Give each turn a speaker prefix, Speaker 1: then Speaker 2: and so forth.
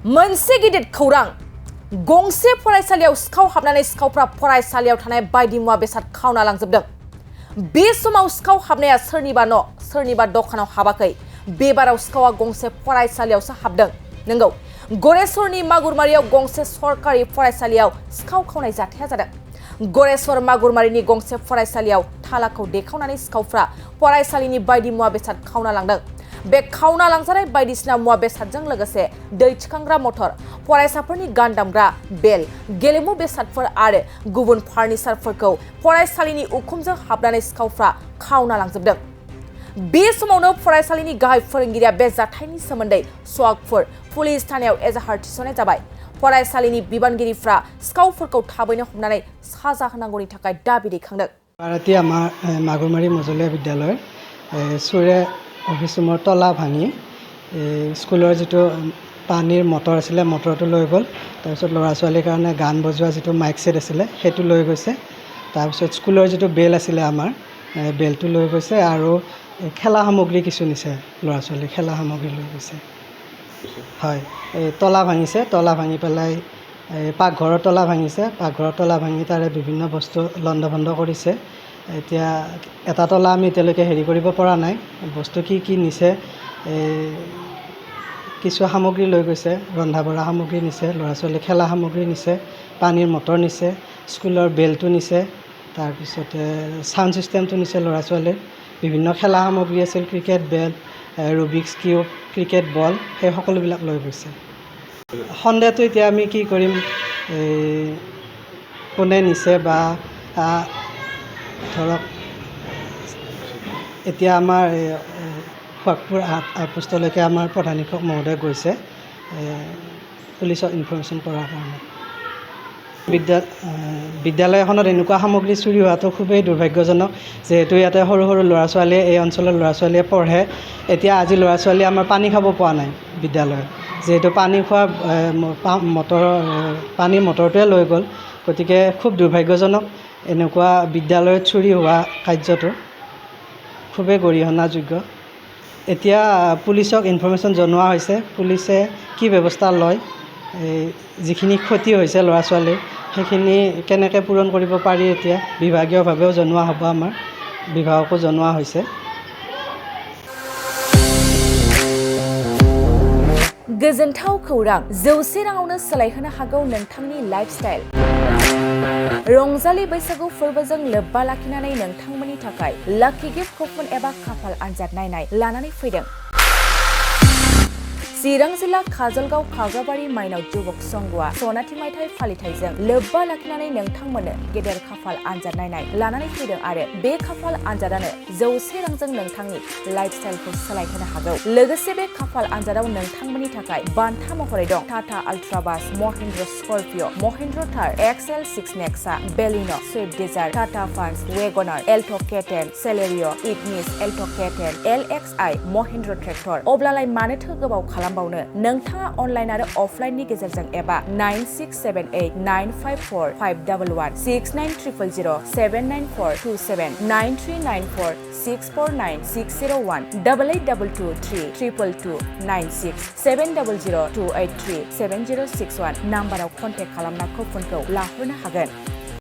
Speaker 1: मोनसे गिदिर खौरां गंसे फरायसालियाव सिखाव हाबनानै सिखावफ्रा फरायसालियाव थानाय बायदि मुवा बेसाद खावना लांजोबदों। बे समाव सिखाव हाबनाया सोरनिबा न' सोरनिबा दखानाव हाबाखै। बेबाराव सिखावा गंसे फरायसालियावसो हाबदों। नंगौ, गरेस्वरनि मागुरमारियाव गंसे सरकारि फरायसालियाव सिखाव खावनाय जाथाया जादों। गरेस्वर मागुरमारिनि गंसे फरायसालियाव थालाखौ देखावनानै सिखावफ्रा फरायसालिनि बायदि मुवा बेसाद खावना लांदों। बे खावना लांजानाय बायदिसिना मुवा बेसादजों लोगोसे दै थिखांग्रा मटर, फरायसाफोरनि गान दामग्रा बेल, गेलेमु बेसादफोर आरो गुबुन फार्निचारफोरखौ फरायसालिनि उखुमजों हाबनानै सिखावफ्रा खावना लांजोबदों। बे समावनो फरायसालिनि गाहाय फोरोंगिरिया बे जाथायनि सोमोन्दै सवागपुर पुलिस थानायाव एजाहार थिसननाय जाबाय। फरायसालिनि बिबानगिरिफ्रा सिखावफोरखौ थाबैनो हमनानै साजा होनांगौनि थाखाय दाबि दैखांदों।
Speaker 2: ৰাতি আমাৰ মাগুৰমাৰী মজলীয়া বিদ্যালয়ৰ চোৰে অফিচ ৰুমৰ তলা ভাঙি স্কুলৰ যিটো পানীৰ মটৰ আছিলে মটৰটো লৈ গ'ল। তাৰপিছত ল'ৰা ছোৱালীৰ কাৰণে গান বজোৱা যিটো মাইক ছেট আছিলে সেইটো লৈ গৈছে। তাৰপিছত স্কুলৰ যিটো বেল আছিলে আমাৰ বেলটো লৈ গৈছে আৰু খেলা সামগ্ৰী কিছু নিছে, ল'ৰা ছোৱালীৰ খেলা সামগ্ৰী লৈ গৈছে। হয়, তলা ভাঙিছে, তলা ভাঙি পেলাই পাকঘৰৰ তলা ভাঙিছে, পাকঘৰৰ তলা ভাঙি তাৰে বিভিন্ন বস্তু লণ্ডভণ্ড কৰিছে। এতিয়া এটা তলা আমি এতিয়ালৈকে হেৰি কৰিব পৰা নাই, বস্তু কি নিছে। কিছু সামগ্ৰী লৈ গৈছে, ৰন্ধা বঢ়া সামগ্ৰী নিছে, ল'ৰা ছোৱালী খেলা সামগ্ৰী নিছে, পানীৰ মটৰ নিছে, স্কুলৰ বেলটো নিছে, তাৰপিছতে ছাউণ্ড ছিষ্টেমটো নিছে, ল'ৰা ছোৱালীৰ বিভিন্ন খেলা সামগ্ৰী আছিল, cricket bat, Rubik's cube, cricket ball, সেই সকলোবিলাক লৈ গৈছে। সন্দেহটো এতিয়া আমি কি কৰিম, কোনে নিছে বা ধৰক এতিয়া আমাৰ সৱাগপুৰ আউটপোষ্টলৈকে আমাৰ প্ৰধান শিক্ষক মহোদয় গৈছে পুলিচক ইনফৰ্মেশ্যন কৰাৰ কাৰণে। বিদ্যালয় এখনত এনেকুৱা সামগ্ৰী চুৰি হোৱাটো খুবেই দুৰ্ভাগ্যজনক, যিহেতু ইয়াতে সৰু সৰু ল'ৰা ছোৱালীয়ে এই অঞ্চলৰ ল'ৰা ছোৱালীয়ে পঢ়ে। এতিয়া আজি ল'ৰা ছোৱালীয়ে আমাৰ পানী খাব পোৱা নাই বিদ্যালয়ত, যিহেতু পানী খোৱা পানীৰ মটৰটোৱে লৈ গ'ল। গতিকে খুব দুৰ্ভাগ্যজনক এনেকুৱা বিদ্যালয়ত চুৰি হোৱা কাৰ্যটো খুবেই গৰিহণাযোগ্য। এতিয়া পুলিচক ইনফৰ্মেশ্যন জনোৱা হৈছে, পুলিচে কি ব্যৱস্থা লয়, যিখিনি ক্ষতি হৈছে ল'ৰা ছোৱালীৰ সেইখিনি কেনেকৈ পূৰণ কৰিব পাৰি এতিয়া বিভাগীয়ভাৱেও জনোৱা হ'ব, আমাৰ বিভাগকো জনোৱা হৈছে।
Speaker 1: गोजोनथाव खौरां, 100 राङावनो सोलायहोनो हागौ नोंथांनि लाइफस्टाइल। रंजालि बैसागु फोरबोजों लोब्बा लाखिनानै नोंथांमोननि थाखाय लाकी गिफ्ट कुपन एबा खाफाल आनजाद नायनाय लानानै फैदों। चिरां जिल्ला काजलगाव खाग्राबारि माइनाव जुबक संघआ सनाथि मायथाइ फालिथायजों लोब्बा लाखिनानै नोंथांमोननो गेदेर खाफाल आनजाद नायनाय लानानै फैदों आरो बे खाफाल आनजादानो 100 रांजों नोंथांनि लाइफस्टाइलखौ सोलायहोनो हागौ। लोगोसे बे खाफाल आनजादाव नोंथांमोननि थाखाय बान्था महरै दं Tata अल्ट्राबास, Mahindra स्कर्पिय', Mahindra Thar XL6 Nexa, Baleno, Swift Dzire, Tata Punch, WagonR, Alto' K10, Celerio', Ignis, Alto' K10, LXI, Mahindra tractor. अब्लालाय मानोथो गोबाव खालामबावनो? नोंथाङा अनलाइन आरो अफलाइननि गेजेरजों एबा 9678954511 69000 79427 9394 649 601 8822 322 96 700 283 7061 नाम्बाराव कन्टेक्ट खालामना कुपनखौ लाहरनो हागोन।